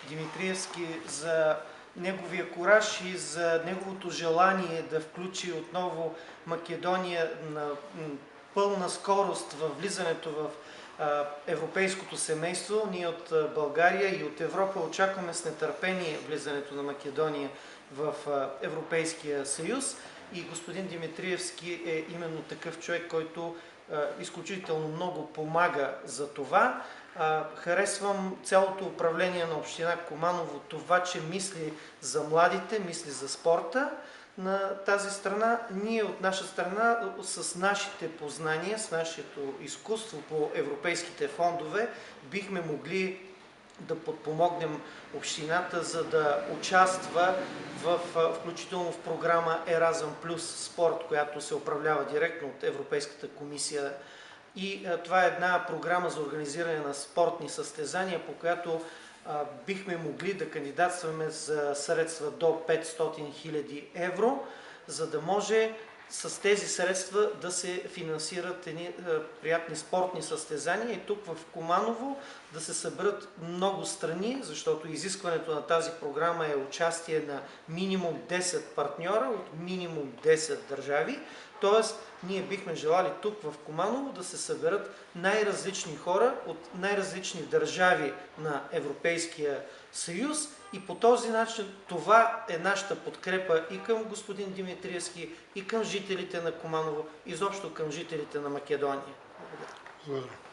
Димитриевски за неговия кураж и за неговото желание да включи отново Македония на пълна скорост в влизането в европейското семейство. Ние от България и от Европа очакваме с нетърпение влизането на Македония в Европейския съюз и господин Димитриевски е именно такъв човек, който изключително много помага за това. Харесвам цялото управление на община Куманово, това, че мисли за младите, мисли за спорта на тази страна. Ние от наша страна с нашите познания, с нашето изкуство по европейските фондове бихме могли да подпомогнем общината, за да участва включително в програма Еразъм Плюс спорт, която се управлява директно от Европейската комисия. И това е една програма за организиране на спортни състезания, по която бихме могли да кандидатстваме за средства до 500 000 евро, за да може с тези средства да се финансират едни приятни спортни състезания и тук в Куманово да се съберат много страни, защото изискването на тази програма е участие на минимум 10 партньора от минимум 10 държави. Тоест, ние бихме желали тук в Куманово да се съберат най-различни хора от най-различни държави на Европейския съюз и по този начин това е нашата подкрепа и към господин Димитриевски, и към жителите на Куманово, изобщо към жителите на Македония. Благодаря.